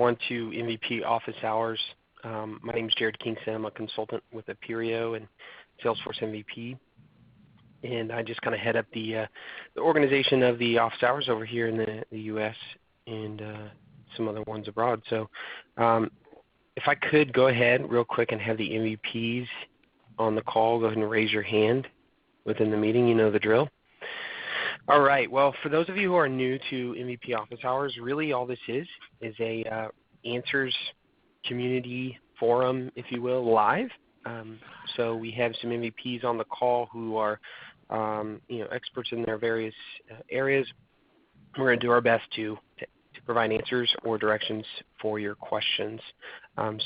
everyone to MVP Office Hours. My name is Jared Kingston. I'm a consultant with Aperio and Salesforce MVP. And I just kind of head up the organization of the office hours over here in the U.S. and some other ones abroad. So if I could go ahead real quick and have the MVPs on the call, go ahead and raise your hand within the meeting. You know the drill. All right. Well, for those of you who are new to MVP Office Hours, really all this is a answers community forum, if you will, live. So we have some MVPs on the call who are experts in their various areas. We're going to do our best to provide answers or directions for your questions.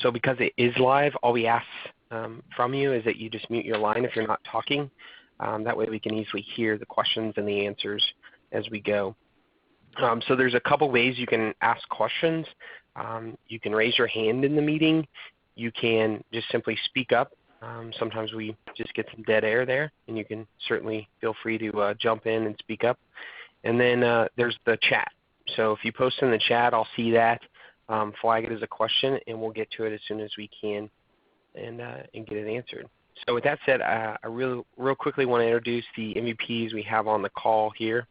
So because it is live, all we ask from you is that you just mute your line if you're not talking. That way we can easily hear the questions and the answers as we go. So there's a couple ways you can ask questions. You can raise your hand in the meeting. You can just simply speak up. Sometimes we just get some dead air there, and you can certainly feel free to jump in and speak up. And then there's the chat. So if you post in the chat, I'll see that, flag it as a question, and we'll get to it as soon as we can and get it answered. So with that said, I real quickly want to introduce the MVPs we have on the call here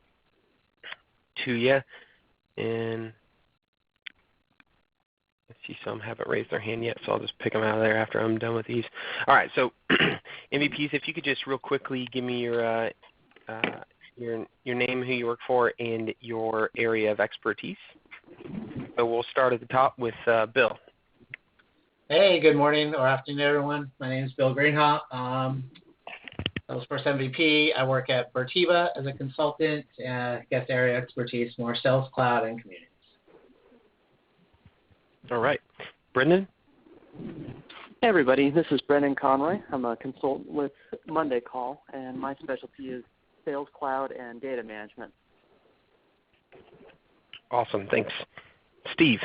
to you. And I see some haven't raised their hand yet, so I'll just pick them out of there after I'm done with these. All right, so MVPs, if you could just real quickly give me your name, who you work for, and your area of expertise. So we'll start at the top with Bill. Hey, good morning or afternoon, everyone. My name is Bill Greenhaw. Salesforce MVP. I work at Vertiva as a consultant. Guest area expertise, more Sales Cloud and communities. All right. Brendan? Hey, everybody. This is Brendan Conroy. I'm a consultant with Monday Call, and my specialty is Sales Cloud and data management. Awesome. Thanks. Steve?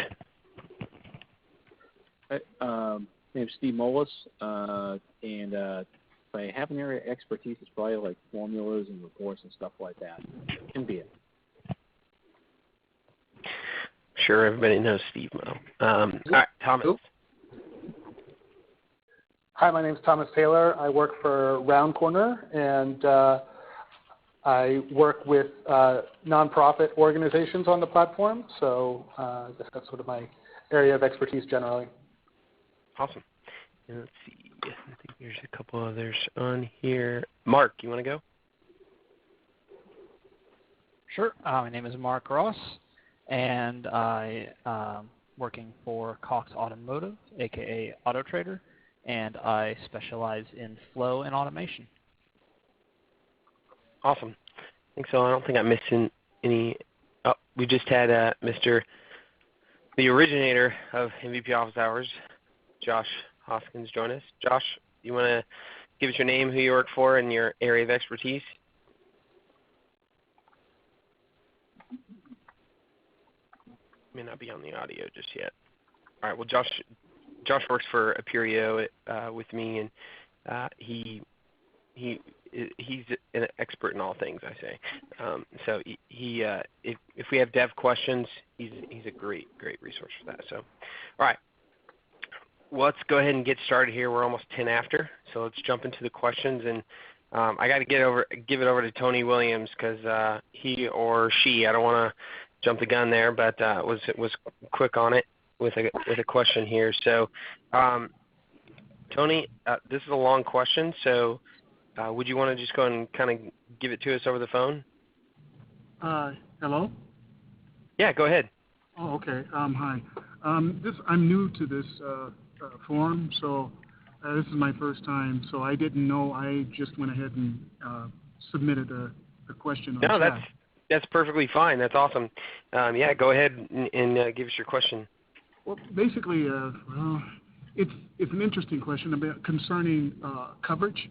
My name's Steve Molis, and if I have an area of expertise, it's probably like formulas and reports and stuff like that. Can be it. Sure, everybody knows Steve Mo. All right, Thomas. Hi, my name's Thomas Taylor. I work for Round Corner, and I work with nonprofit organizations on the platform, so I guess that's sort of my area of expertise generally. Awesome. And let's see. I think there's a couple others on here. Mark, you want to go? Sure. My name is Mark Ross, and I working for Cox Automotive, aka Auto Trader, and I specialize in flow and automation. Awesome. I think so. I don't think I'm missing any. Oh, we just had the originator of MVP Office Hours, Josh Hoskins, join us. Josh, you want to give us your name, who you work for, and your area of expertise? May not be on the audio just yet. All right. Well, Josh works for Aperio with me, and he's an expert in all things, I say. So if we have dev questions, he's a great resource for that. So, all right. Well, let's go ahead and get started here. We're almost 10 after, so let's jump into the questions. And I got to give it over to Tony Williams because he or she, I don't want to jump the gun there, but was quick on it with a question here. So, Tony, this is a long question, so would you want to just go and kind of give it to us over the phone? Hello? Yeah, go ahead. Oh, okay. Hi. I'm new to this forum, so this is my first time, so I didn't know. I just went ahead and submitted a question on No, chat. that's perfectly fine. That's awesome. Yeah, go ahead and give us your question. Well, basically, it's an interesting question concerning coverage.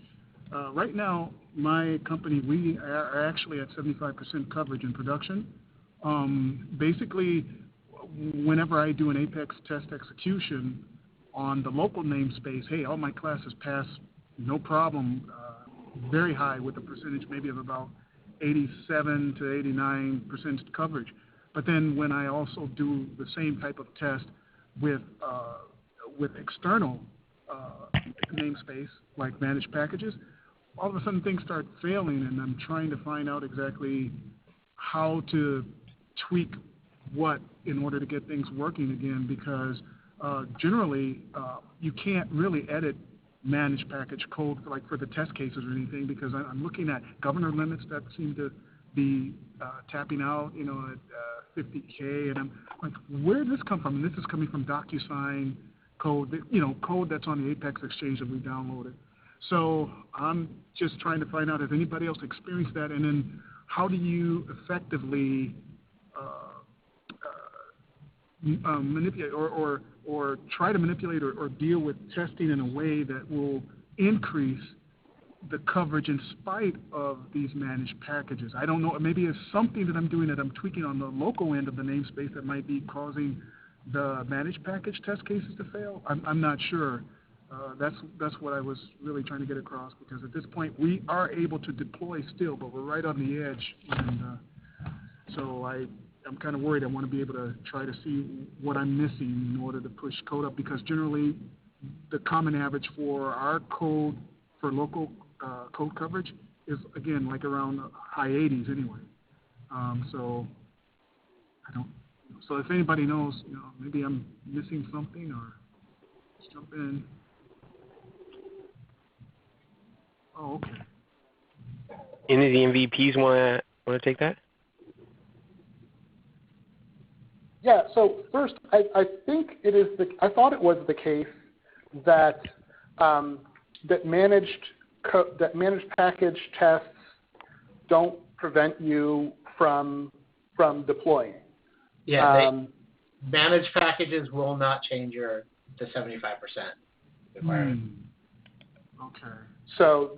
Right now, my company, we are actually at 75% coverage in production. Basically, whenever I do an Apex test execution on the local namespace, hey, all my classes pass no problem, very high with a percentage maybe of about 87 to 89% coverage. But then when I also do the same type of test with external namespace like managed packages, all of a sudden things start failing, and I'm trying to find out exactly how to tweak what in order to get things working again, because generally you can't really edit managed package code like for the test cases or anything, because I'm looking at governor limits that seem to be tapping out, at 50K, and I'm like, where did this come from? And this is coming from DocuSign code, code that's on the Apex Exchange that we downloaded. So I'm just trying to find out if anybody else experienced that, and then how do you effectively manipulate or try to manipulate or deal with testing in a way that will increase the coverage in spite of these managed packages. I don't know, maybe it's something that I'm doing that I'm tweaking on the local end of the namespace that might be causing the managed package test cases to fail. I'm not sure. That's what I was really trying to get across, because at this point we are able to deploy still, but we're right on the edge, and so I'm kind of worried. I want to be able to try to see what I'm missing in order to push code up, because generally the common average for our code for local code coverage is, again, like around high 80s anyway. So I don't. So if anybody knows, maybe I'm missing something, or just jump in. Oh, okay. Any of the MVPs want to take that? Yeah. So first, I think it is I thought it was the case that that managed package tests don't prevent you from deploying. Yeah, managed packages will not change the 75% requirement. Okay. So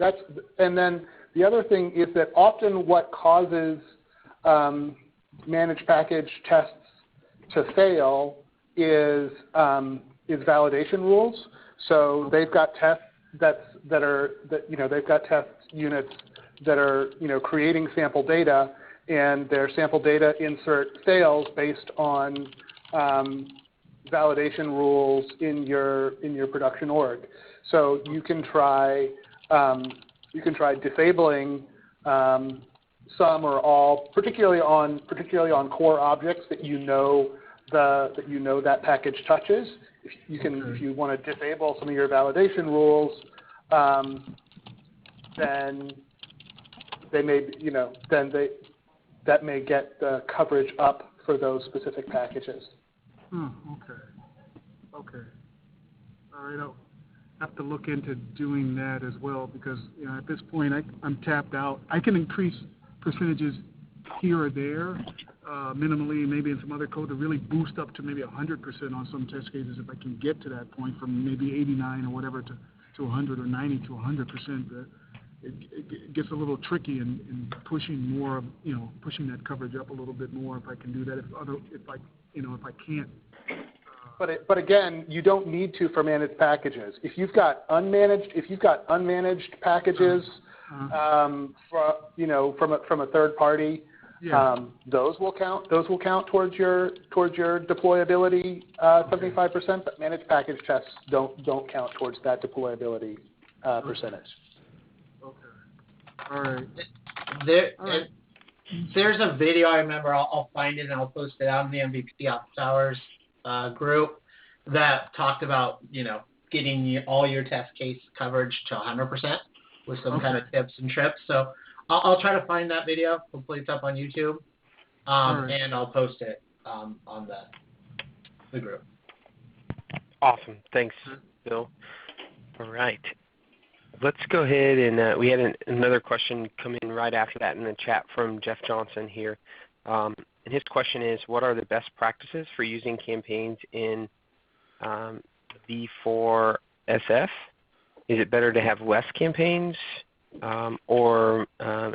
and then the other thing is that often what causes managed package tests to fail is validation rules. So they've got tests they've got test units that are creating sample data, and their sample data insert fails based on validation rules in your production org. So you can try disabling some or all, particularly on core objects that that package touches. If you want to disable some of your validation rules, then they may that may get the coverage up for those specific packages. Okay. Okay. All right. I'll have to look into doing that as well, because at this point I'm tapped out. I can increase percentages here or there, minimally, maybe in some other code, to really boost up to maybe 100% on some test cases if I can get to that point, from maybe 89 or whatever to 100, or 90 to 100%. It gets a little tricky in pushing more, pushing that coverage up a little bit more if I can do that. If I can't. But again, you don't need to for managed packages. If you've got unmanaged packages from a third party, those will count. Those will count towards your deployability 75%. But managed package tests don't count towards that deployability percentage. Okay. All right. There's a video I remember. I'll find it and I'll post it out in the MVP Office Hours group that talked about getting all your test case coverage to 100% with some kind of tips and trips. So I'll try to find that video. Hopefully it's up on YouTube, and I'll post it on the group. Awesome. Thanks, Bill. All right. Let's go ahead and we had another question come in right after that in the chat from Jeff Johnson here. And his question is, what are the best practices for using campaigns in V4SF? Is it better to have less campaigns? And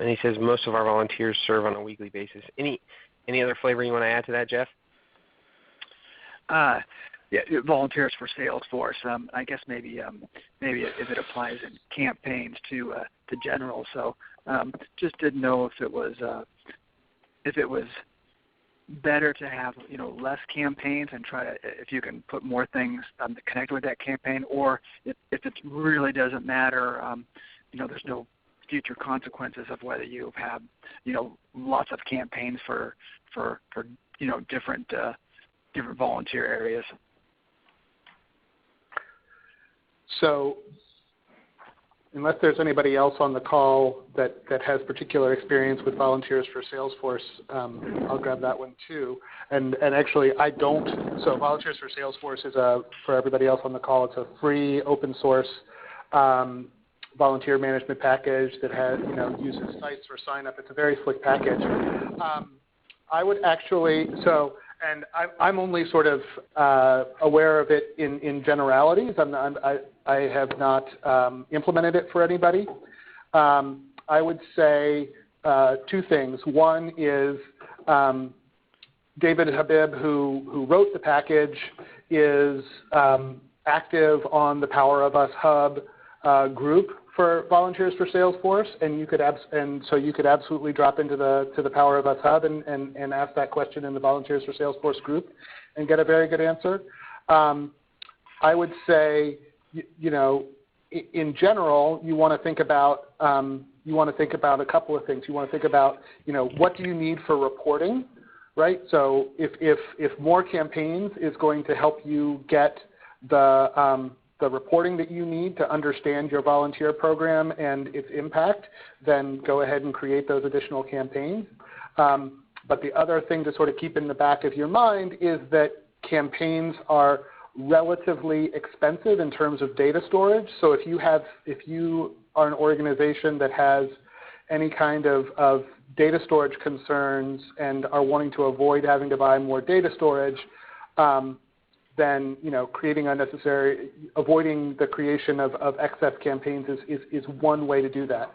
he says most of our volunteers serve on a weekly basis. Any other flavor you want to add to that, Jeff? Yeah, volunteers for Salesforce. I guess maybe if it applies in campaigns to general. So just didn't know if it was better to have less campaigns and try to, if you can put more things that connect with that campaign, or if it really doesn't matter, there's no future consequences of whether you have lots of campaigns for different volunteer areas. So unless there's anybody else on the call that has particular experience with Volunteers for Salesforce, I'll grab that one too. And actually, I don't. So Volunteers for Salesforce is for everybody else on the call, it's a free open source volunteer management package that has uses sites for sign up. It's a very slick package. I would actually and I'm only sort of aware of it in generalities. I have not implemented it for anybody. I would say two things. One is David Habib, who wrote the package, is active on the Power of Us Hub group for Volunteers for Salesforce, and so you could absolutely drop into the Power of Us Hub and ask that question in the Volunteers for Salesforce group and get a very good answer. I would say, in general, you want to think about a couple of things. You want to think about what do you need for reporting, right? So if more campaigns is going to help you get the reporting that you need to understand your volunteer program and its impact, then go ahead and create those additional campaigns. But the other thing to sort of keep in the back of your mind is that campaigns are relatively expensive in terms of data storage. So if you are an organization that has any kind of data storage concerns and are wanting to avoid having to buy more data storage, then avoiding the creation of excess campaigns is one way to do that.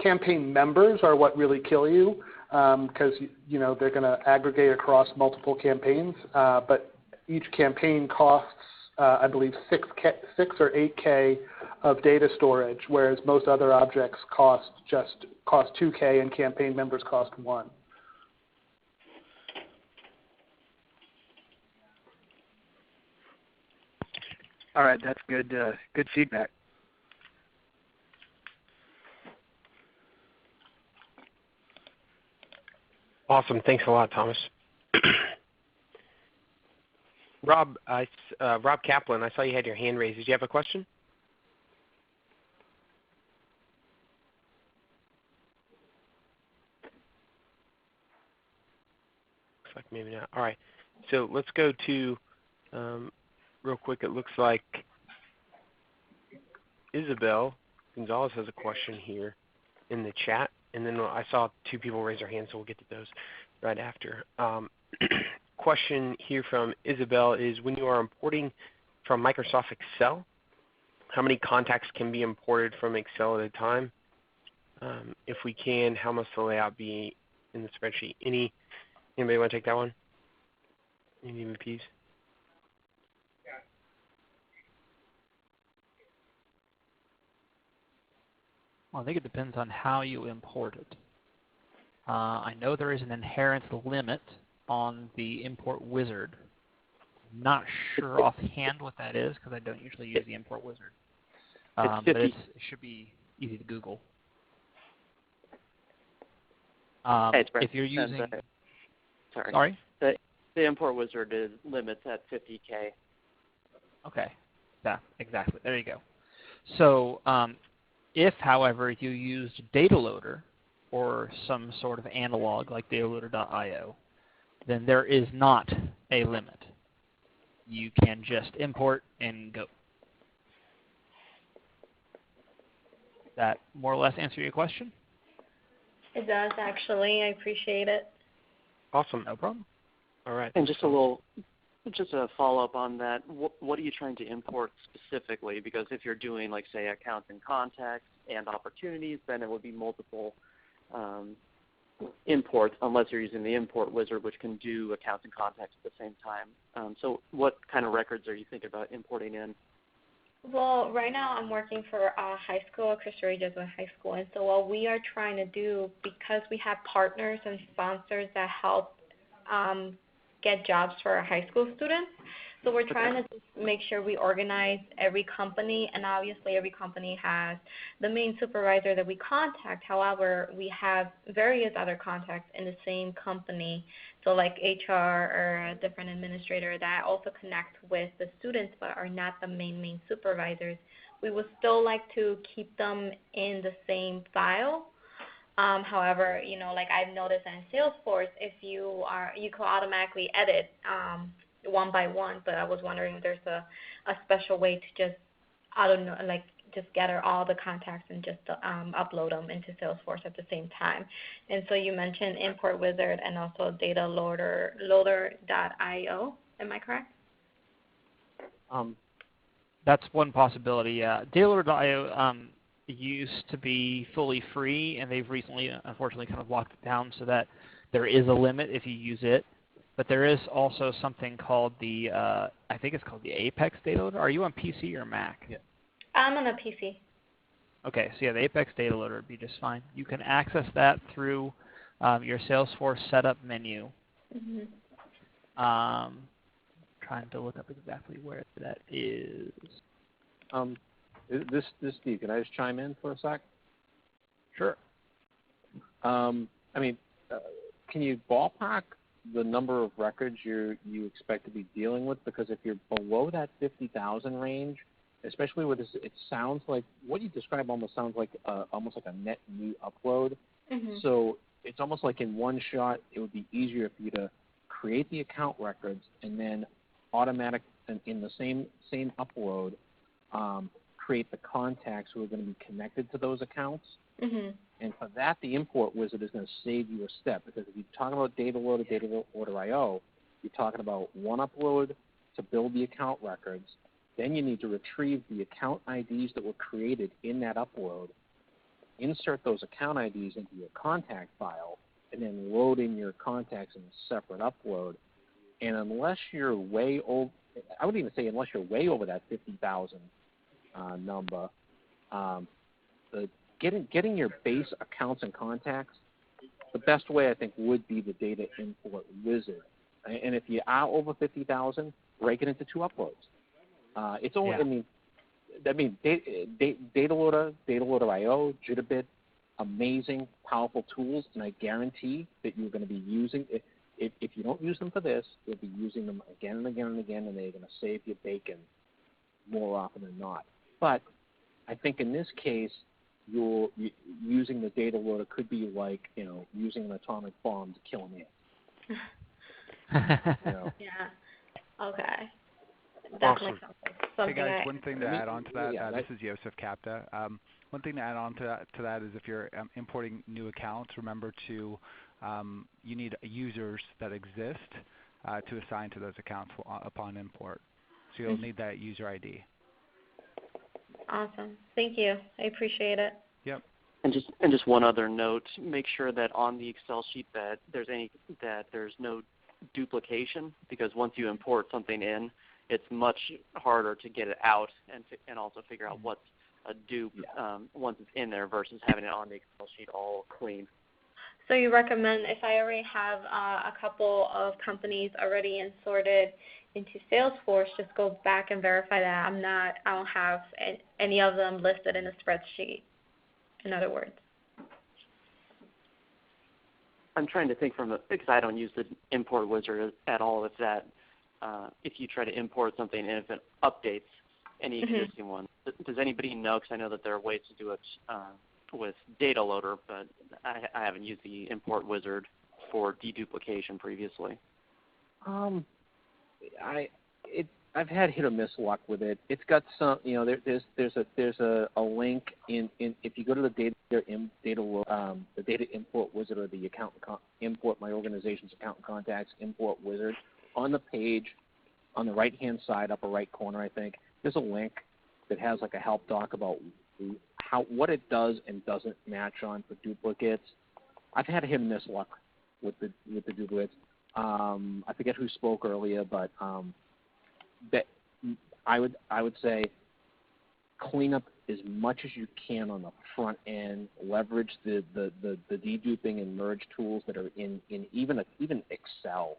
Campaign members are what really kill you because they're going to aggregate across multiple campaigns, but each campaign costs I believe 6 or 8K of data storage, whereas most other objects cost 2K and campaign members cost 1. All right, that's good feedback. Awesome. Thanks a lot, Thomas. Rob Kaplan, I saw you had your hand raised. Did you have a question? Looks like maybe not. All right. So let's go to real quick. It looks like Isabel Gonzalez has a question here in the chat, and then I saw 2 people raise their hands, so we'll get to those right after. Question here from Isabel is, when you are importing from Microsoft Excel, how many contacts can be imported from Excel at a time? If we can, how must the layout be in the spreadsheet? Anybody want to take that one? Any MVPs? Well, I think it depends on how you import it. I know there is an inherent limit on the import wizard. I'm not sure offhand what that is because I don't usually use the import wizard. But it should be easy to Google. If you're using... Sorry? The import wizard is limits at 50K. Okay. Yeah, exactly. There you go. So if, however, you used Data Loader or some sort of analog like dataloader.io, then there is not a limit. You can just import and go. Does that more or less answer your question? It does, actually. I appreciate it. Awesome. No problem. All right. And just a follow-up on that. What are you trying to import specifically? Because if you're doing, like, say, accounts and contacts and opportunities, then it would be multiple imports, unless you're using the import wizard, which can do accounts and contacts at the same time. So what kind of records are you thinking about importing in? Well, right now I'm working for a high school, Christopher Jesuit High School, and so what we are trying to do, because we have partners and sponsors that help get jobs for our high school students, so we're trying to just make sure we organize every company, and obviously every company has the main supervisor that we contact. However, we have various other contacts in the same company, so like HR or a different administrator that also connect with the students but are not the main supervisors. We would still like to keep them in the same file. However, like I've noticed in Salesforce, if you can automatically edit one by one, but I was wondering if there's a special way to just, I don't know, like just gather all the contacts and just upload them into Salesforce at the same time. And so you mentioned Import Wizard and also Data Loader.io. Am I correct? That's one possibility, yeah. Dataloader.io used to be fully free, and they've recently, unfortunately, kind of locked it down so that there is a limit if you use it. But there is also something called I think it's called the Apex Data Loader. Are you on PC or Mac? Yeah. I'm on a PC. Okay, so yeah, the Apex Data Loader would be just fine. You can access that through your Salesforce setup menu. Mm-hmm. Trying to look up exactly where that is. This Steve, can I just chime in for a sec? Sure. Can you ballpark the number of records you expect to be dealing with? Because if you're below that 50,000 range, especially with this, it sounds like what you describe almost sounds like almost like a net new upload. Mm-hmm. So it's almost like in one shot, it would be easier for you to create the account records and then automatic in the same upload, create the contacts who are going to be connected to those accounts. Mm-hmm. And for that, the import wizard is going to save you a step, because if you're talking about Data Loader.io, you're talking about one upload to build the account records. Then you need to retrieve the account IDs that were created in that upload, insert those account IDs into your contact file, and then load in your contacts in a separate upload. And unless you're way over, I would even say unless you're way over that 50,000 number, getting your base accounts and contacts, the best way I think would be the Data Import Wizard. And if you are over 50,000, break it into two uploads. It's only, Data Loader.io, Jitterbit, amazing, powerful tools, and I guarantee that you're going to be using it. If you don't use them for this, you'll be using them again and again and again, and they're going to save you bacon more often than not. But I think in this case, using the data loader could be like, using an atomic bomb to kill an ant. Yeah. Okay. Awesome. Something hey guys, one thing to add on to that. This is Yosef Kapta. One thing to add on to that is if you're importing new accounts, remember to you need users that exist to assign to those accounts upon import. So you'll need that user ID. Awesome. Thank you. I appreciate it. Yep. And just one other note: make sure that on the Excel sheet that there's no duplication, because once you import something in, it's much harder to get it out and also figure out what's a dupe once it's in there versus having it on the Excel sheet all clean. So you recommend, if I already have a couple of companies already inserted into Salesforce, just go back and verify that I don't have any of them listed in a spreadsheet, in other words. I'm trying to think because I don't use the import wizard at all, if you try to import something and if it updates any existing one. Does anybody know? Because I know that there are ways to do it with Data Loader, but I haven't used the import wizard for deduplication previously. I've had hit or miss luck with it. It's got some, there's a link in if you go to the the Data Import Wizard or the import my organization's account and contacts import wizard, on the page on the right hand side upper right corner, I think there's a link that has like a help doc about what it does and doesn't match on for duplicates. I've had hit or miss luck with the duplicates. I forget who spoke earlier, but that I would say clean up as much as you can on the front end. Leverage the deduping and merge tools that are in even Excel.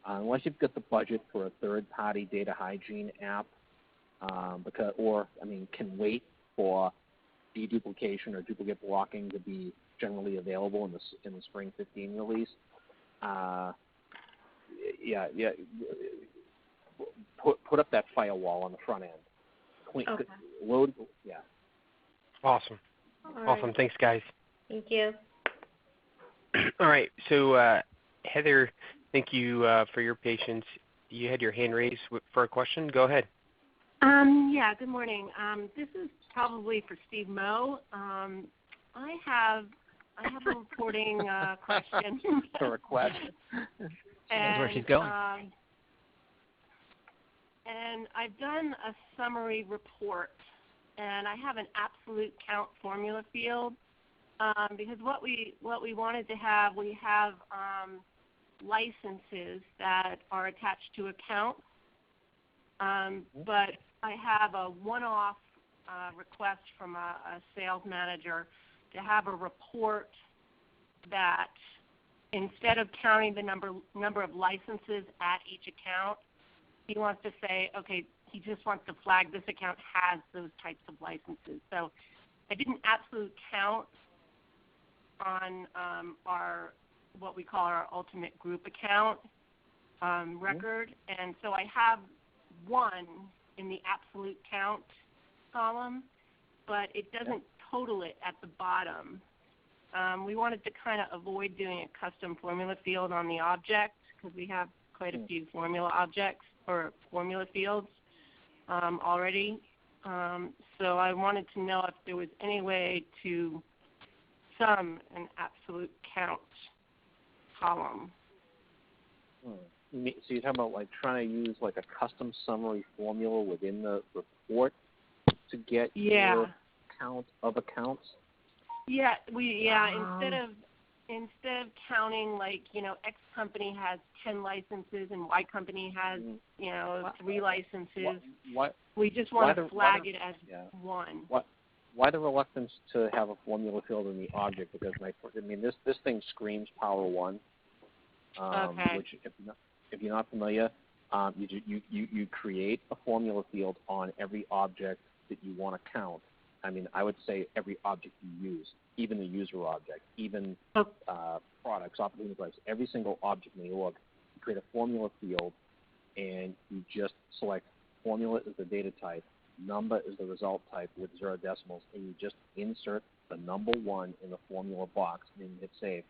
Unless you've got the budget for a third-party data hygiene app, can wait for deduplication or duplicate blocking to be generally available in the Spring 15 release. Put up that firewall on the front end. Okay. Load. Yeah. Awesome. Awesome. Right. Thanks, guys. Thank you. All right. So, Heather, thank you for your patience. You had your hand raised for a question. Go ahead. Yeah, good morning. This is probably for Steve Moe. I have a reporting question. A request. That's where she's going. And I've done a summary report, and I have an absolute count formula field because what we wanted to have, we have licenses that are attached to accounts, but I have a one-off request from a sales manager to have a report that instead of counting the number of licenses at each account, he wants to say, okay, he just wants to flag this account has those types of licenses. So I did an absolute count on our what we call our ultimate group account record, and so I have one in the absolute count column, but it doesn't total it at the bottom. We wanted to kind of avoid doing a custom formula field on the object because we have quite a few formula objects or formula fields already. So I wanted to know if there was any way to sum an absolute count column. So you're talking about like trying to use like a custom summary formula within the report to get your count of accounts? Yeah, instead of counting like, X company has 10 licenses and Y company has, 3 licenses. We just want to flag it as one. Why the reluctance to have a formula field in the object? Because this thing screams Power One. Okay. Which, if you're not familiar, you create a formula field on every object that you want to count. I would say every object you use, even the user object, even products, opportunity price, every single object in the org, you create a formula field, and you just select formula as the data type, number is the result type with 0 decimals, and you just insert the number 1 in the formula box, and then you hit save.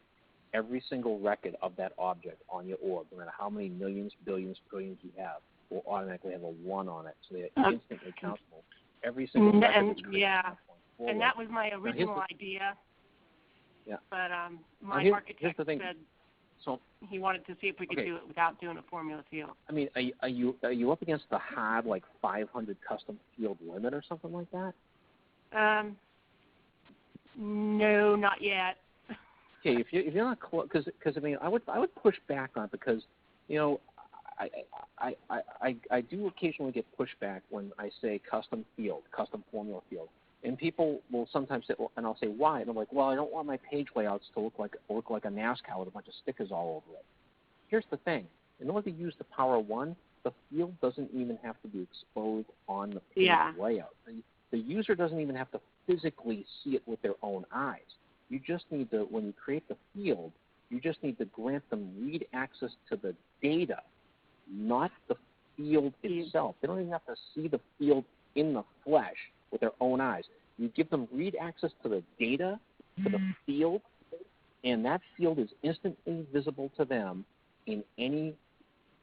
Every single record of that object on your org, no matter how many millions, billions, trillions you have, will automatically have a 1 on it, so they're instantly countable. Every single record. And that was my original idea. Yeah. But my architect said so he wanted to see if we could do it without doing a formula field. Are you up against the hard 500 custom field limit or something like that? No, not yet. Okay, if you're not close, because I would push back on it because I do occasionally get pushback when I say custom formula field, and people will sometimes say, and I'll say why, and I'm like, well, I don't want my page layouts to look like a NASCAR with a bunch of stickers all over it. Here's the thing: in order to use the Power One, the field doesn't even have to be exposed on the page layout. The user doesn't even have to physically see it with their own eyes. You just need to, when you create the field, you just need to grant them read access to the data, not the field itself. They don't even have to see the field in the flesh with their own eyes. You give them read access to the data, to the field, and that field is instantly visible to them in any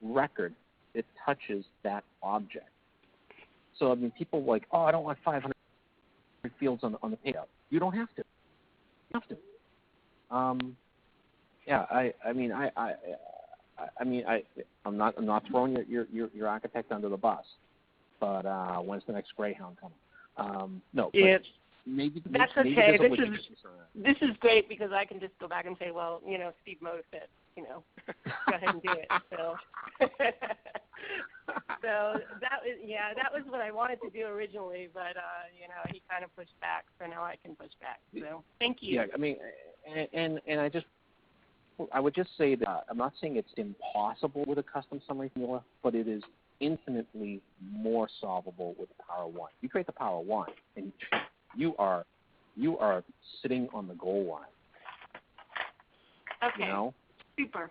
record that touches that object. So, people are like, oh, I don't want 500 fields on the page. You don't have to. You have to. I'm not throwing your architect under the bus, but when's the next Greyhound coming? No. Maybe that's okay. This is great because I can just go back and say, well, Steve Moe said, go ahead and do it. So, so that was what I wanted to do originally, but he kind of pushed back, so now I can push back. So thank you. Yeah, I mean, and I would just say that I'm not saying it's impossible with a custom summary formula, but it is infinitely more solvable with Power One. You create the Power One, and you are sitting on the goal line. Okay. You know? Super.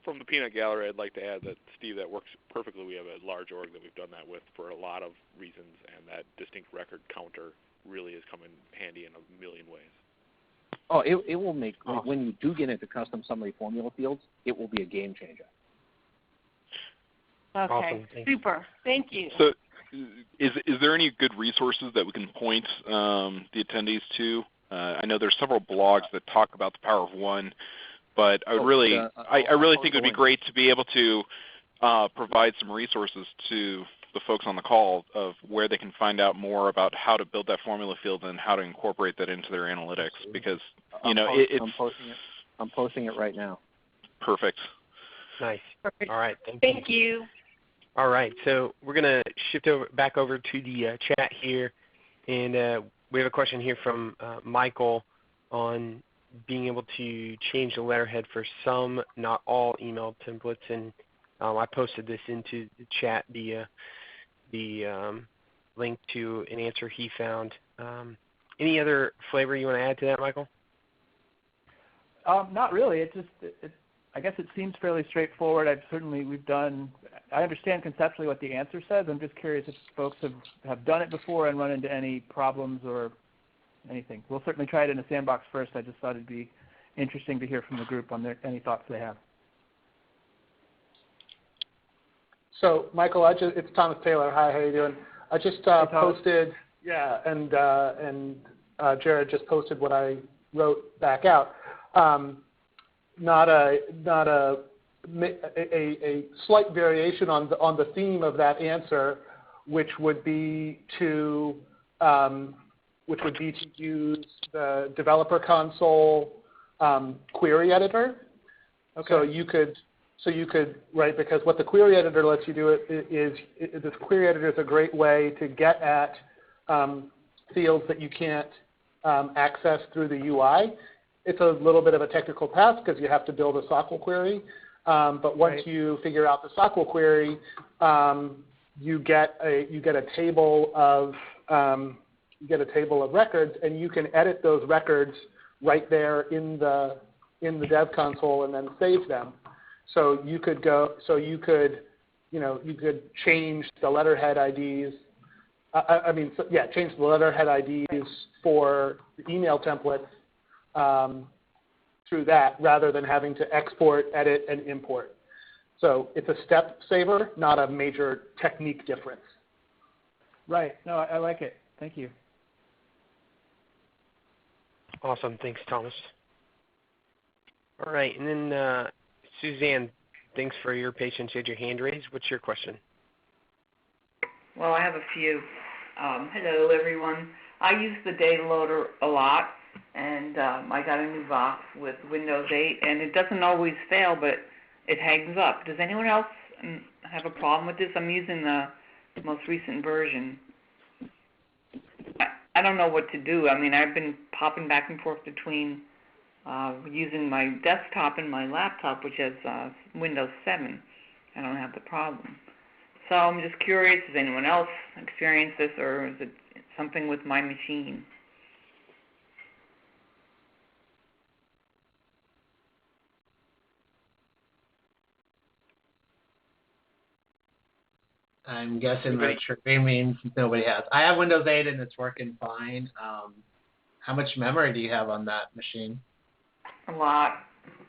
From the peanut gallery, I'd like to add that, Steve, that works perfectly. We have a large org that we've done that with for a lot of reasons, and that distinct record counter really has come in handy in a million ways. Oh, it will make, when you do get into custom summary formula fields, it will be a game changer. Okay, awesome. super. Thank you. So is there any good resources that we can point the attendees to? I know there's several blogs that talk about the power of one, but I really think it would be great to be able to provide some resources to the folks on the call of where they can find out more about how to build that formula field and how to incorporate that into their analytics, because I'm posting it right now. Perfect. Nice. Perfect. All right. Thank you. All right. So we're going to shift back over to the chat here, and we have a question here from Michael on being able to change the letterhead for some, not all, email templates, and I posted this into the chat, the link to an answer he found. Any other flavor you want to add to that, Michael? Not really. I guess it seems fairly straightforward. I understand conceptually what the answer says. I'm just curious if folks have done it before and run into any problems or anything. We'll certainly try it in a sandbox first. I just thought it'd be interesting to hear from the group on any thoughts they have. So, Michael, it's Thomas Taylor. Hi, how you doing? I just posted, and Jared just posted what I wrote back out. Not a slight variation on the theme of that answer, which would be to use the developer console query editor. Okay. So you could right, because what the query editor lets you do is this query editor is a great way to get at fields that you can't access through the UI. It's a little bit of a technical task because you have to build a SQL query. But once you figure out the SQL query, you get a table of records, and you can edit those records right there in the dev console and then save them. So you could change the letterhead IDs. Change the letterhead IDs for the email templates through that, rather than having to export, edit, and import. So it's a step saver, not a major technique difference. Right. No, I like it. Thank you. Awesome. Thanks, Thomas. All right. And then Suzanne, thanks for your patience. You had your hand raised. What's your question? Well, I have a few. Hello, everyone. I use the data loader a lot, and I got a new box with Windows 8, and it doesn't always fail, but it hangs up. Does anyone else have a problem with this? I'm using the most recent version. I don't know what to do. I mean, I've been popping back and forth between using my desktop and my laptop, which has Windows 7. I don't have the problem. So I'm just curious, has anyone else experienced this, or is it something with my machine? I'm guessing that means nobody has. I have Windows 8 and it's working fine. How much memory do you have on that machine? A lot.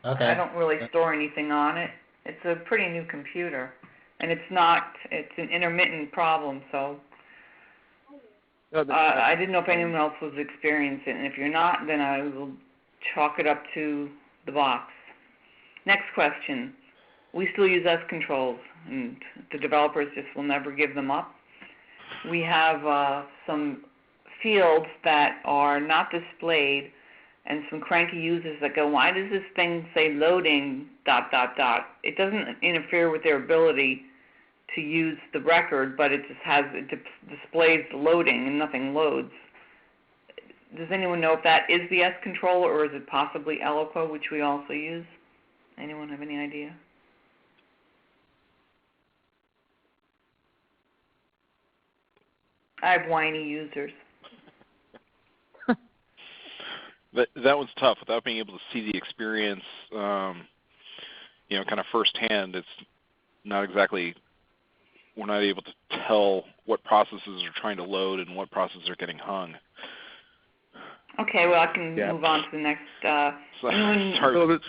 Okay. I don't really store anything on it. It's a pretty new computer, and it's an intermittent problem, so I didn't know if anyone else was experiencing it, and if you're not, then I will chalk it up to the box. Next question. We still use S controls, and the developers just will never give them up. We have some fields that are not displayed, and some cranky users that go, why does this thing say loading ... It doesn't interfere with their ability to use the record, but it just displays the loading and nothing loads. Does anyone know if that is the S controller or is it possibly Eloqua, which we also use? Anyone have any idea? I have whiny users. That one's tough without being able to see the experience, kind of firsthand. It's not exactly, we're not able to tell what processes are trying to load and what processes are getting hung. Okay, well I can move on to the next. So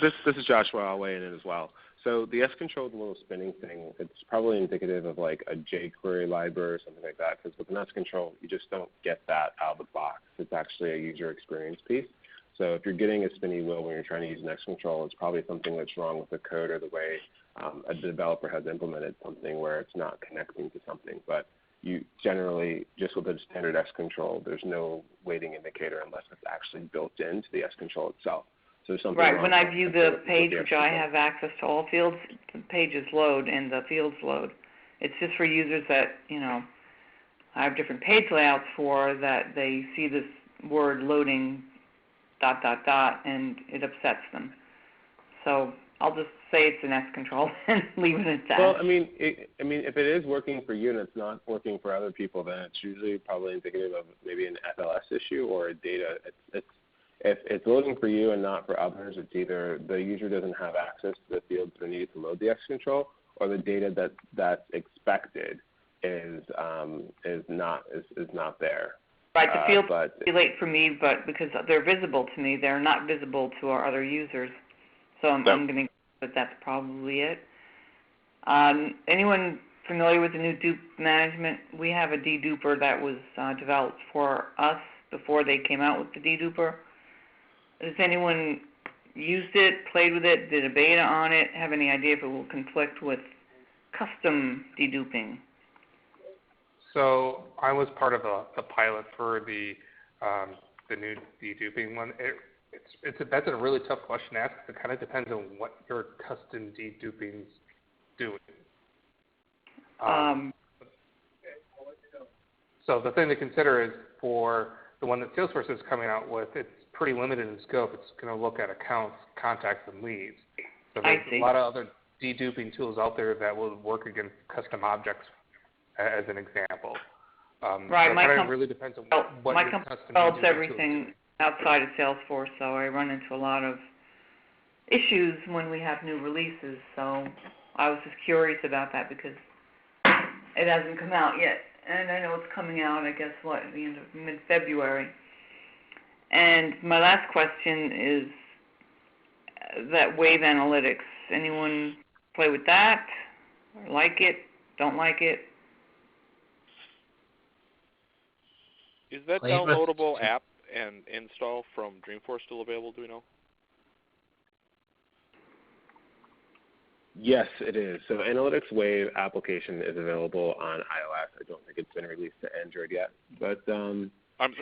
this is Joshua. I'll weigh in as well. So the S-controlled little spinning thing, it's probably indicative of like a jQuery library or something like that, because with an S-control, you just don't get that out of the box. It's actually a user experience piece. So if you're getting a spinny wheel when you're trying to use an S-control, it's probably something that's wrong with the code or the way a developer has implemented something where it's not connecting to something. But you generally, just with a standard S-control, there's no weighting indicator unless it's actually built into the S-control itself. So something right, when I view the page, which I have access to all fields, the pages load and the fields load. It's just for users that, I have different page layouts for, that they see this word loading ... and it upsets them. So I'll just say it's an S control and leave it at that. Well, if it is working for you and it's not working for other people, then it's usually probably indicative of maybe an FLS issue or a data. If it's loading for you and not for others, it's either the user doesn't have access to the fields that are needed to load the S control, or the data that's expected is not there. Right, the fields relate for me, but because they're visible to me, they're not visible to our other users. So I'm going to guess that that's probably it. Anyone familiar with the new dupe management? We have a deduper that was developed for us before they came out with the deduper. Has anyone used it, played with it, did a beta on it, have any idea if it will conflict with custom deduping? So I was part of a pilot for the new deduping one. That's a really tough question to ask. It kind of depends on what your custom deduping's doing. So the thing to consider is for the one that Salesforce is coming out with, it's pretty limited in scope. It's going to look at accounts, contacts, and leads. So there's a lot of other deduping tools out there that will work against custom objects, as an example. Right, so my company really depends on what your custom develops everything outside of Salesforce, so I run into a lot of issues when we have new releases. So I was just curious about that because it hasn't come out yet, and I know it's coming out, I guess, at the end of mid-February. And my last question is that Wave Analytics. Anyone play with that? Like it? Don't like it? Is that downloadable app and install from Dreamforce still available, do we know? Yes, it is. So Analytics Wave application is available on iOS. I don't think it's been released to Android yet. But I'm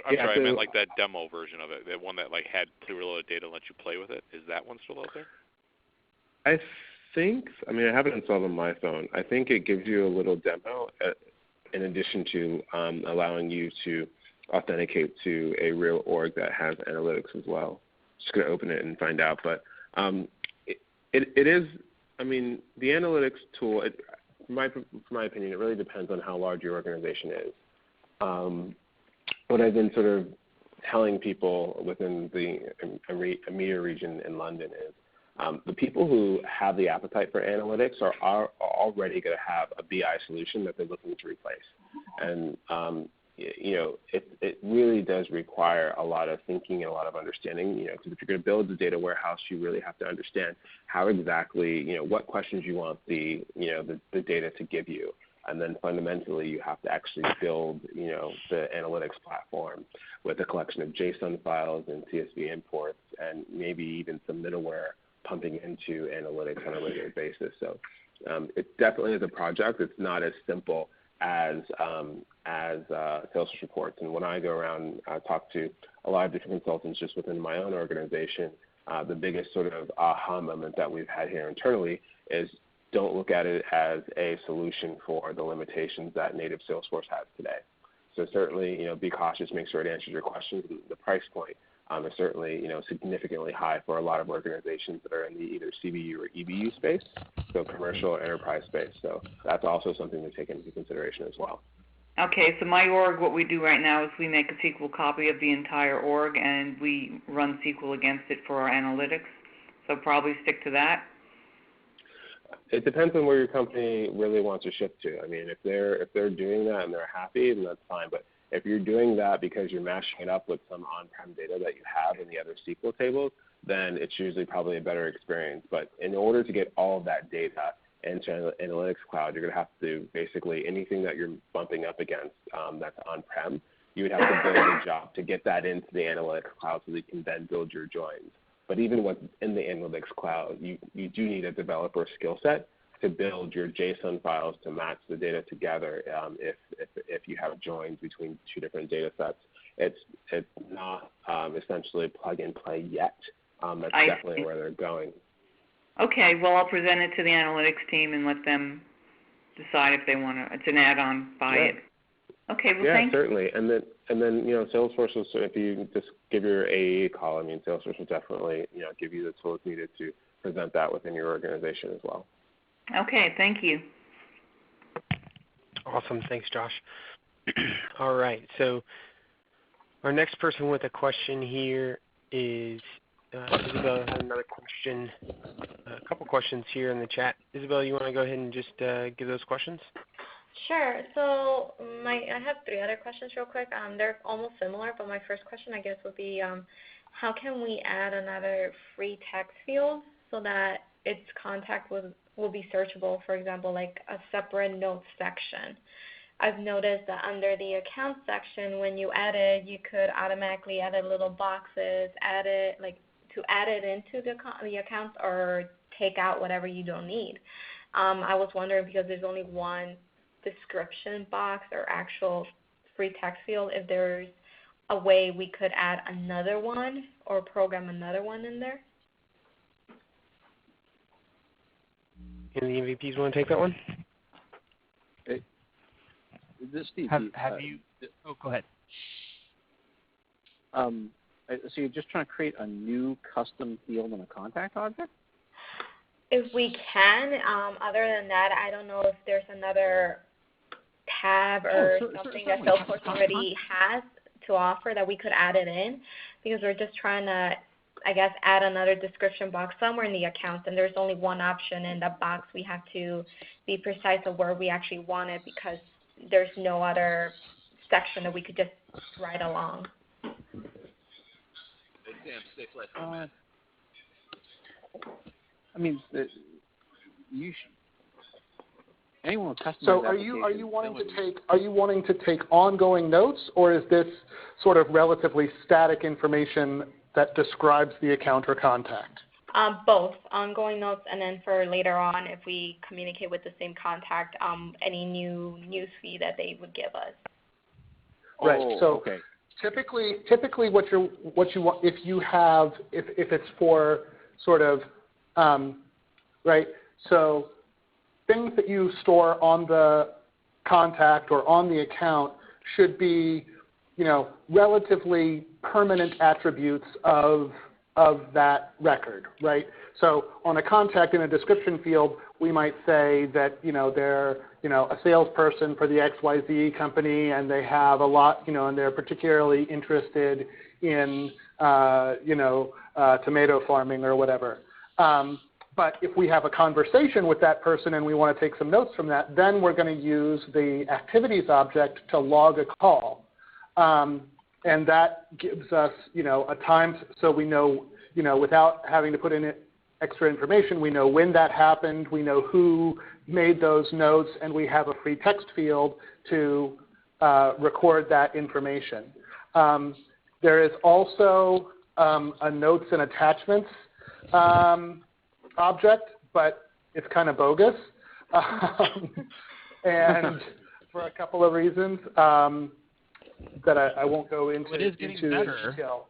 sorry, I meant like that demo version of it, the one that like had preloaded data and let you play with it. Is that one still out there? I have it installed on my phone. I think it gives you a little demo in addition to allowing you to authenticate to a real org that has analytics as well. Just going to open it and find out. But it is, the analytics tool, from my opinion, it really depends on how large your organization is. What I've been sort of telling people within the EMEA region in London is the people who have the appetite for analytics are already going to have a BI solution that they're looking to replace. And it really does require a lot of thinking and a lot of understanding. Because if you're going to build a data warehouse, you really have to understand how exactly, what questions you want the data to give you. And then fundamentally, you have to actually build, the analytics platform with a collection of JSON files and CSV imports, and maybe even some middleware pumping into analytics on a regular basis. So it definitely is a project. It's not as simple as Salesforce reports. And when I go around, talk to a lot of different consultants just within my own organization, the biggest sort of aha moment that we've had here internally is don't look at it as a solution for the limitations that native Salesforce has today. So certainly, be cautious, make sure it answers your questions. The price point is certainly, significantly high for a lot of organizations that are in the either CBU or EBU space, so commercial or enterprise space. So that's also something to take into consideration as well. Okay, so my org, what we do right now is we make a SQL copy of the entire org, and we run SQL against it for our analytics. So probably stick to that. It depends on where your company really wants to shift to. I mean, if they're doing that and they're happy, then that's fine. But if you're doing that because you're mashing it up with some on-prem data that you have in the other SQL tables, then it's usually probably a better experience. But in order to get all of that data into Analytics Cloud, you're going to have to basically anything that you're bumping up against that's on-prem, you would have to build a job to get that into the Analytics Cloud so that you can then build your joins. But even within the Analytics Cloud, you do need a developer skill set to build your JSON files to match the data together if you have joins between two different data sets. It's not essentially plug and play yet. That's definitely where they're going. Okay, well, I'll present it to the analytics team and let them decide if they want to. It's an add-on, buy it. Okay, well, thank you. Yeah, certainly. And then Salesforce will, if you just give your AE a call, Salesforce will definitely give you the tools needed to present that within your organization as well. Okay, thank you. Awesome, thanks, Josh. All right, so our next person with a question here is Isabel had another question, a couple questions here in the chat. Isabel, you want to go ahead and just give those questions? Sure. So I have 3 other questions real quick. They're almost similar, but my first question, I guess, would be how can we add another free text field so that its contact will be searchable, for example, like a separate notes section? I've noticed that under the account section, when you edit, you could automatically edit little boxes, add it into the accounts or take out whatever you don't need. I was wondering, because there's only one description box or actual free text field, if there's a way we could add another one or program another one in there. Any of the MVPs want to take that one? Hey, this Steve. Have you? Oh, go ahead. So you're just trying to create a new custom field in a contact object? If we can. Other than that, I don't know if there's another tab or something that Salesforce already has to offer that we could add it in, because we're just trying to, I guess, add another description box somewhere in the account, and there's only one option in the box. We have to be precise of where we actually want it, because there's no other section that we could just write along. Anyone with customized So are you wanting to take ongoing notes, or is this sort of relatively static information that describes the account or contact? Both ongoing notes, and then for later on, if we communicate with the same contact, any new news feed that they would give us. Right. So typically, what you want, if it's for sort of right. So things that you store on the contact or on the account should be, relatively permanent attributes of that record, right? So on a contact in a description field, we might say that, they're, a salesperson for the XYZ company, and they have a lot, and they're particularly interested in, tomato farming or whatever. But if we have a conversation with that person and we want to take some notes from that, then we're going to use the activities object to log a call. And that gives us, a time so we know, without having to put in extra information, we know when that happened, we know who made those notes, and we have a free text field to record that information. There is also a notes and attachments object, but it's kind of bogus, and for a couple of reasons that I won't go into. It is getting better. Detail.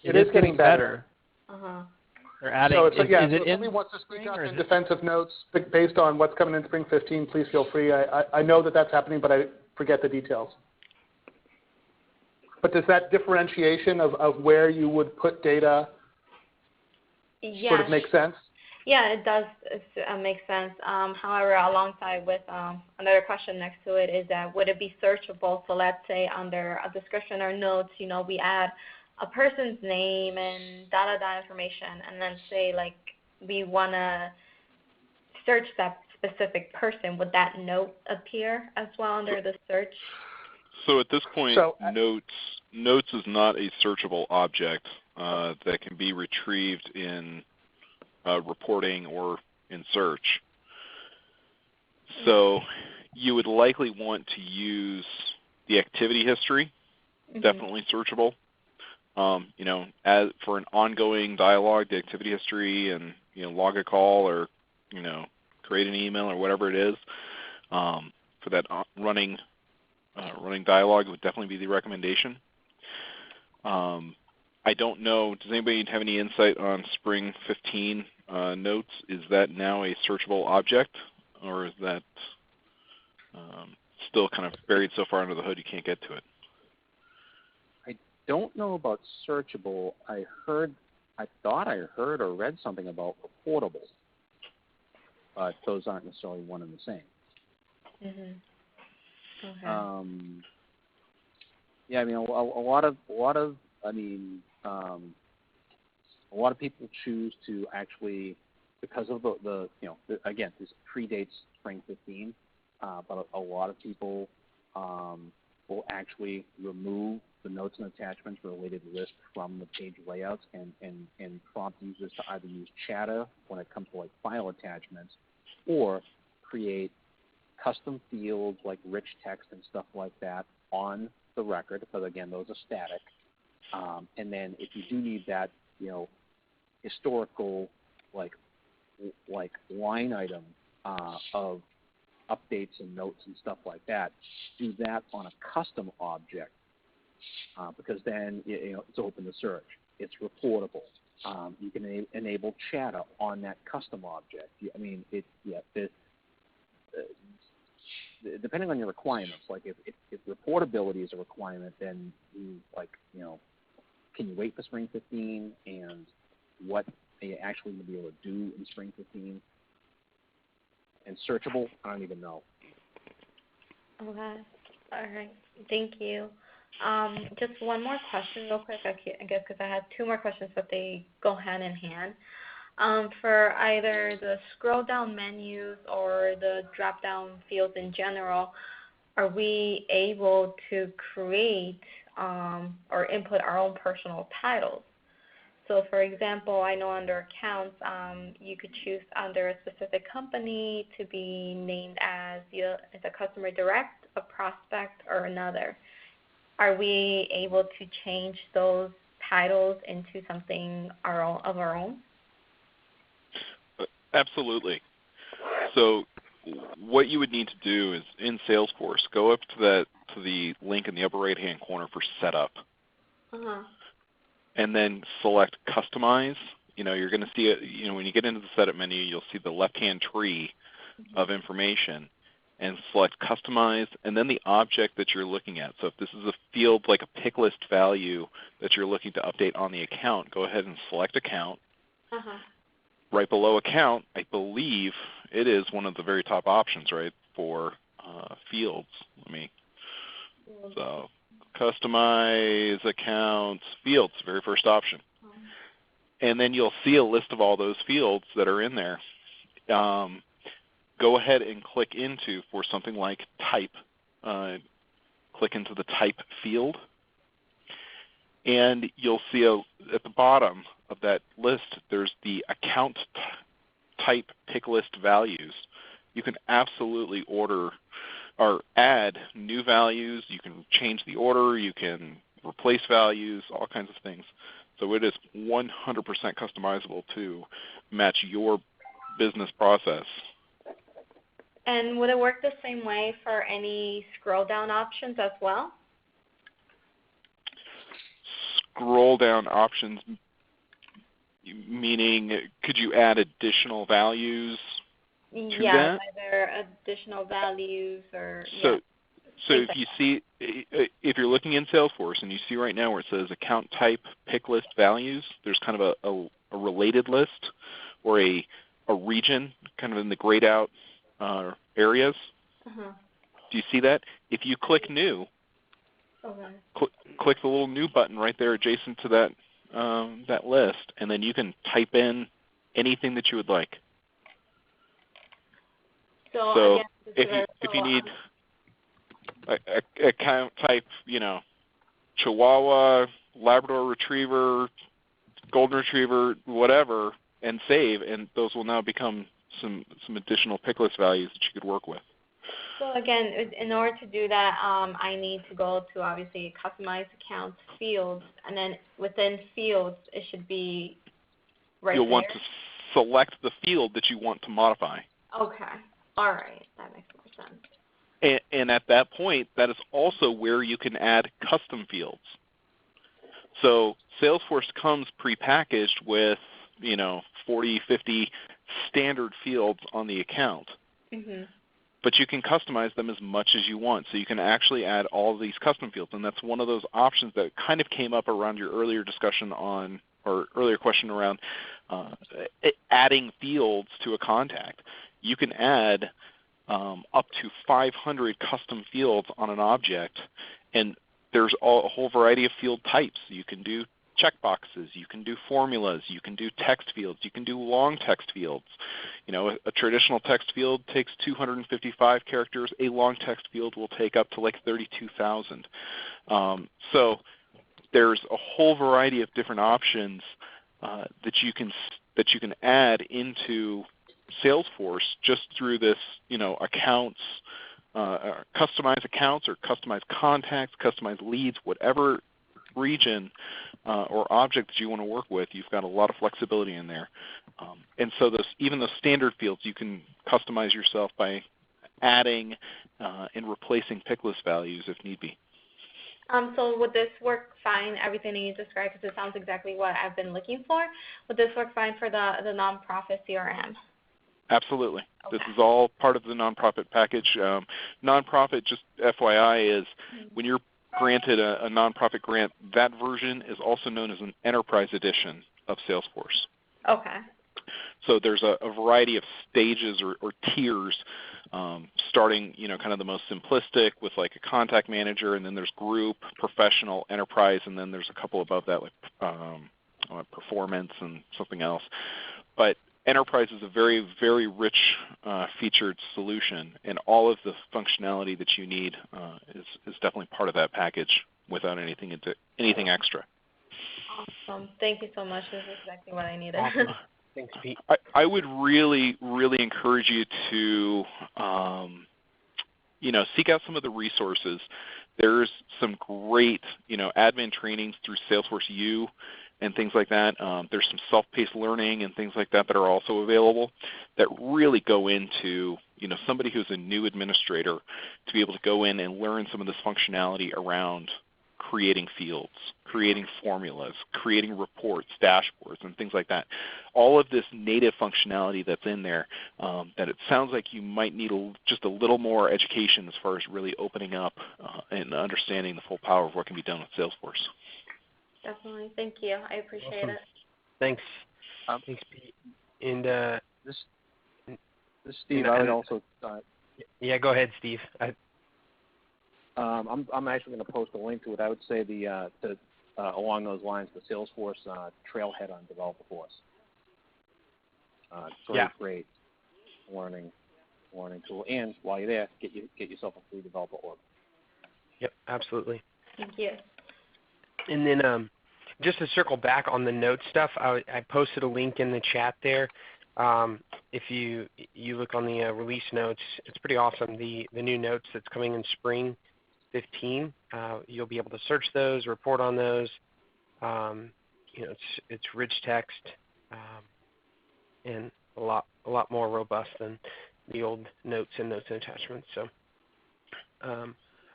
It is getting better. They're adding. So, so it if somebody wants to speak up in defensive notes based on what's coming in Spring 15, please feel free. I know that that's happening, but I forget the details. But does that differentiation of where you would put data sort of make sense? Yeah, it does make sense. However, alongside with another question next to it is that would it be searchable? So let's say under a description or notes, we add a person's name and da information, and then say like we want to search that specific person. Would that note appear as well under the search? So at this point, notes is not a searchable object that can be retrieved in reporting or in search. So you would likely want to use the activity history, definitely searchable. As for an ongoing dialogue, the activity history, and log a call or create an email or whatever it is, for that running dialogue would definitely be the recommendation. I don't know. Does anybody have any insight on Spring 15 notes? Is that now a searchable object, or is that still kind of buried so far under the hood you can't get to it? I don't know about searchable. I thought I heard or read something about reportable, but those aren't necessarily one and the same. Okay. Yeah, I mean, a lot of people choose to actually, because of again, this predates Spring 15, but a lot of people will actually remove the notes and attachments related list from the page layouts and prompt users to either use Chatter when it comes to like file attachments, or create custom fields like rich text and stuff like that on the record, because again, those are static. And then if you do need that, historical like line item of updates and notes and stuff like that, do that on a custom object, because then it's open to search. It's reportable. You can enable Chatter on that custom object. Depending on your requirements, like if reportability is a requirement, then can you wait for Spring 15, and what are you actually going to be able to do in Spring 15? And searchable, I don't even know. Okay. All right. Thank you. Just one more question real quick, I guess, because I had two more questions, but they go hand in hand. For either the scroll down menus or the drop down fields in general, are we able to create or input our own personal titles? So for example, I know under accounts, you could choose under a specific company to be named as a customer direct, a prospect, or another. Are we able to change those titles into something of our own? Absolutely. So what you would need to do is in Salesforce, go up to the link in the upper right-hand corner for Setup. And then select Customize. You're going to see it. When you get into the Setup menu, you'll see the left-hand tree of information, and select Customize, and then the object that you're looking at. So if this is a field like a pick list value that you're looking to update on the account, go ahead and select Account. Right below Account, I believe it is one of the very top options, right, for fields. So Customize, Accounts, Fields, very first option. And then you'll see a list of all those fields that are in there. Go ahead and click into, for something like Type, click into the Type field. And you'll see at the bottom of that list, there's the account type pick list values. You can absolutely order or add new values. You can change the order. You can replace values, all kinds of things. So it is 100% customizable to match your business process. And would it work the same way for any scroll down options as well? Scroll down options, Meaning, could you add additional values to Yeah, that? either additional values or So if you see, if you're looking in Salesforce and you see right now where it says account type pick list values, there's kind of a related list or a region kind of in the grayed out areas. Do you see that? If you click new, click the little new button right there adjacent to that that list, and then you can type in anything that you would like. So if you need account type, Chihuahua, Labrador Retriever, Golden Retriever, whatever, and save, and those will now become some additional pick list values that you could work with. So again, in order to do that, I need to go to obviously customize accounts fields, and then within fields, it should be right You'll there. want to select the field that you want to modify. Okay. All right. That makes more sense. And at that point, that is also where you can add custom fields. So Salesforce comes prepackaged with 40, 50 standard fields on the account. But you can customize them as much as you want. So you can actually add all of these custom fields. And that's one of those options that kind of came up around your earlier discussion on, or earlier question around adding fields to a contact. You can add up to 500 custom fields on an object. And there's a whole variety of field types. You can do checkboxes, you can do formulas, you can do text fields, you can do long text fields. A traditional text field takes 255 characters. A long text field will take up to like 32,000. So there's a whole variety of different options that you can add into Salesforce just through this, accounts, customize accounts or customize contacts, customize leads, whatever region or object that you want to work with, you've got a lot of flexibility in there. And so even those standard fields you can customize yourself by adding and replacing pick list values if need be. So would this work fine, everything that you described, because it sounds exactly what I've been looking for? Would this work fine for the nonprofit CRM? Absolutely. Okay. This is all part of the nonprofit package. Nonprofit, just FYI, is when you're granted a nonprofit grant, that version is also known as an enterprise edition of Salesforce. Okay. So there's a variety of stages or tiers, starting, kind of the most simplistic with like a contact manager, and then there's group, professional, enterprise, and then there's a couple above that like performance and something else. But enterprise is a very, very rich featured solution, and all of the functionality that you need is definitely part of that package without anything extra. Awesome. Thank you so much. This is exactly what I needed. Awesome. Thanks, Pete. I would really, really encourage you to seek out some of the resources. There's some great admin trainings through Salesforce U and things like that. There's some self-paced learning and things like that that are also available that really go into somebody who's a new administrator to be able to go in and learn some of this functionality around creating fields, creating formulas, creating reports, dashboards, and things like that. All of this native functionality that's in there that it sounds like you might need just a little more education as far as really opening up and understanding the full power of what can be done with Salesforce. Definitely. Thank you. I appreciate Awesome. it. Thanks. Thanks, Pete. And this Steve, I would also. Yeah, go ahead, Steve. I'm actually going to post a link to it. I would say along those lines, the Salesforce Trailhead on Developer Force. Great learning tool. And while you're there, get yourself a free developer org. Yep, absolutely. Thank you. And then just to circle back on the note stuff, I posted a link in the chat there. If you look on the release notes, it's pretty awesome. The new notes that's coming in spring 15, you'll be able to search those, report on those. It's rich text and a lot more robust than the old notes and notes and attachments. So, all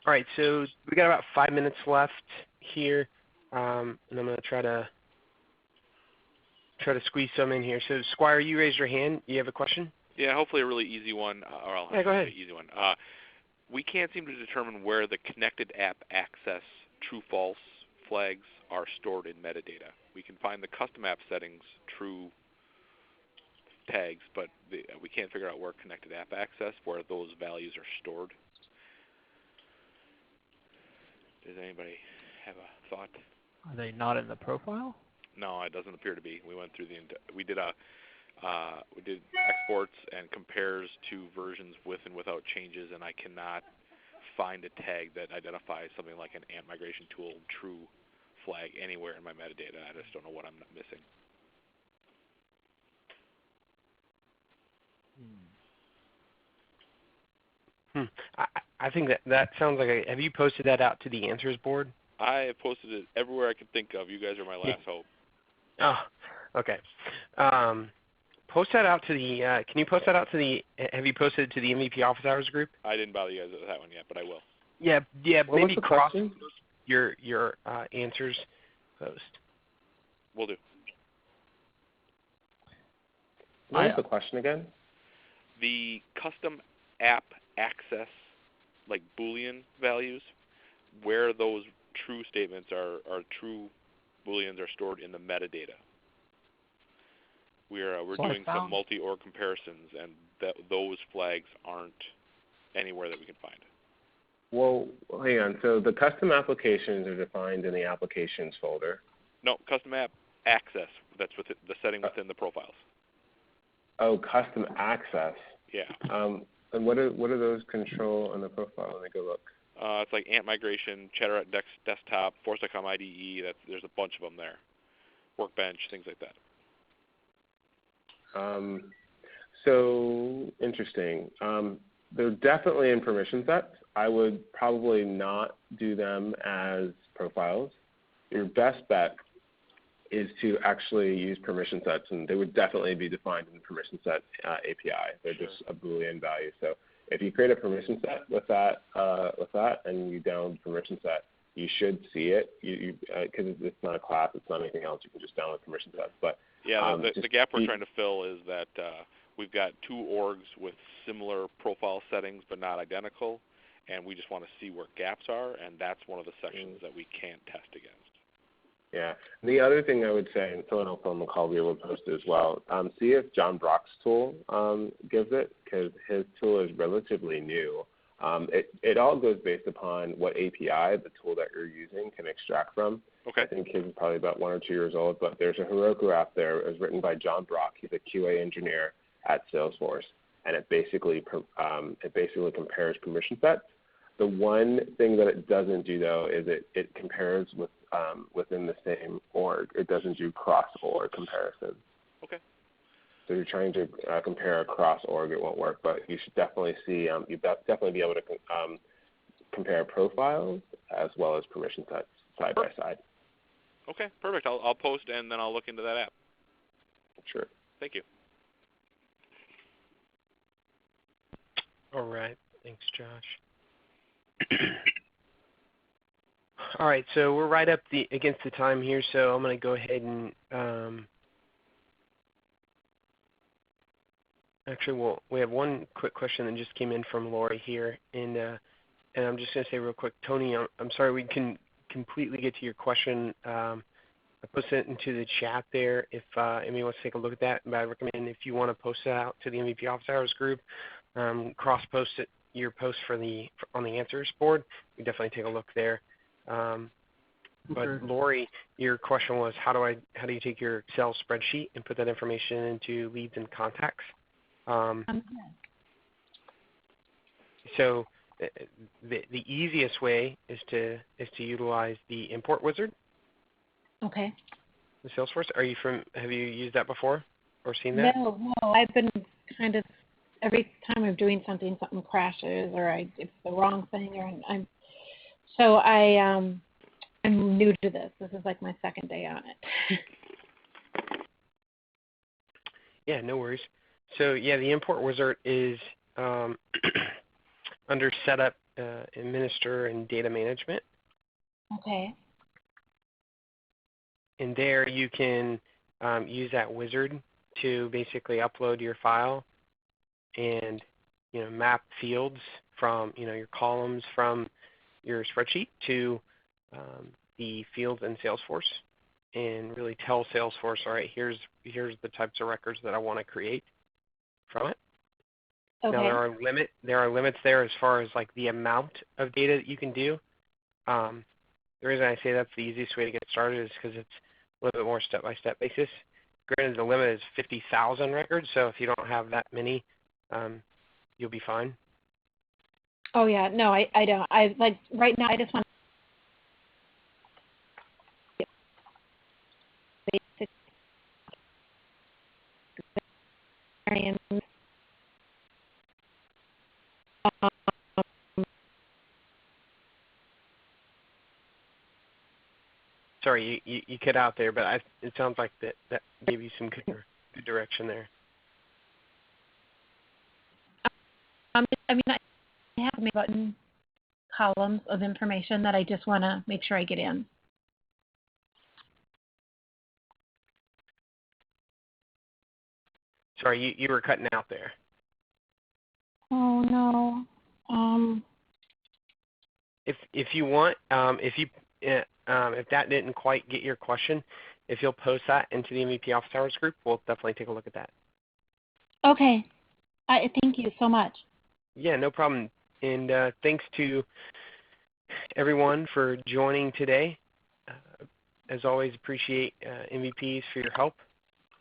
right, so we got about 5 minutes left here. And I'm going to try to try to squeeze some in here. So Squire, you raised your hand. You have a question? Yeah, hopefully a really easy one, or I'll go ahead. an easy one. We can't seem to determine where the connected app access true-false flags are stored in metadata. We can find the custom app settings true tags, but we can't figure out where connected app access, where those values are stored. Does anybody have a thought? Are they not in the profile? No, it doesn't appear to be. We went through we did exports and compares to versions with and without changes, and I cannot find a tag that identifies something like an ant migration tool true flag anywhere in my metadata. I just don't know what I'm missing. I think that sounds like have you posted that out to the answers board? I have posted it everywhere I could think of. You guys are my last hope. Oh, okay. Post that out to the. Can you post that out to the? Have you posted it to the MVP office hours group? I didn't bother you guys with that one yet, but I will. Yeah. What Maybe was the cross question? your answers post. Will do. What was the question again? The custom app access, like Boolean values, where those true statements are true Booleans are stored in the metadata. We're doing some multi-org comparisons, and those flags aren't anywhere that we can find. Well, hang on. So the custom applications are defined in the applications folder. No, custom app access. That's the setting within the profiles. Oh, custom access. Yeah. And what do those control on the profile? Let me go look. It's like Ant Migration, Cheddar at Desktop, Force.com IDE. There's a bunch of them there. Workbench, things like that. So interesting. They're definitely in permission sets. I would probably not do them as profiles. Your best bet is to actually use permission sets, and they would definitely be defined in the permission set API. They're just a Boolean value. So if you create a permission set with that, and you download the permission set, you should see it. Because it's not a class, it's not anything else. You can just download permission sets. But yeah, the gap we're trying to fill is that we've got two orgs with similar profile settings but not identical, and we just want to see where gaps are, and that's one of the sections that we can't test against. Yeah. And the other thing I would say, and someone else on the call will be able to post it as well, see if John Brock's tool gives it, because his tool is relatively new. It all goes based upon what API the tool that you're using can extract from. Okay. I think his is probably about 1 or 2 years old, but there's a Heroku app there. It was written by John Brock. He's a QA engineer at Salesforce, and it basically compares permission sets. The one thing that it doesn't do, though, is it compares within the same org. It doesn't do cross-org comparison. Okay. So if you're trying to compare across org, it won't work, but you should definitely see, definitely be able to compare profiles as well as permission sets side by side. Okay, perfect. I'll post, and then I'll look into that app. Sure. Thank you. All right. Thanks, Josh. All right, so we're right up against the time here, so I'm going to go ahead and actually, we have one quick question that just came in from Lori here, and I'm just going to say real quick, Tony, I'm sorry we can completely get to your question. I posted it into the chat there if anybody wants to take a look at that, but I recommend if you want to post it out to the MVP Office Hours group, cross-post it, your post on the answers board. We definitely take a look there. But Lori, your question was how do you take your Excel spreadsheet and put that information into leads and contacts? So the easiest way is to utilize the import wizard. Okay. The Salesforce. Have you used that before or seen that? No. I've been kind of every time I'm doing something crashes or it's the wrong thing or I'm new to this. This is like my second day on it. Yeah, no worries. So yeah, the import wizard is under setup, administer, and data management. Okay. And there you can use that wizard to basically upload your file and map fields from your columns from your spreadsheet to the fields in Salesforce, and really tell Salesforce, all right, here's the types of records that I want to create from it. Okay. Now there are limits there as far as like the amount of data that you can do. The reason I say that's the easiest way to get started is because it's a little bit more step-by-step basis. Granted, the limit is 50,000 records, so if you don't have that many, you'll be fine. Oh yeah, no, I don't. I like right now. I just want basic. Sorry, you cut out there, but it sounds like that gave you some good direction there. I have my button columns of information that I just want to make sure I get in. Sorry, you were cutting out there. Oh no. If you want, if that didn't quite get your question, if you'll post that into the MVP Office Hours group, we'll definitely take a look at that. Okay. Thank you so much. Yeah, no problem. And thanks to everyone for joining today. As always, appreciate MVPs for your help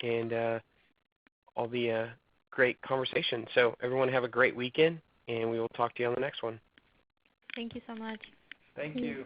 and all the great conversation. So everyone have a great weekend, and we will talk to you on the next one. Thank you so much. Thank you.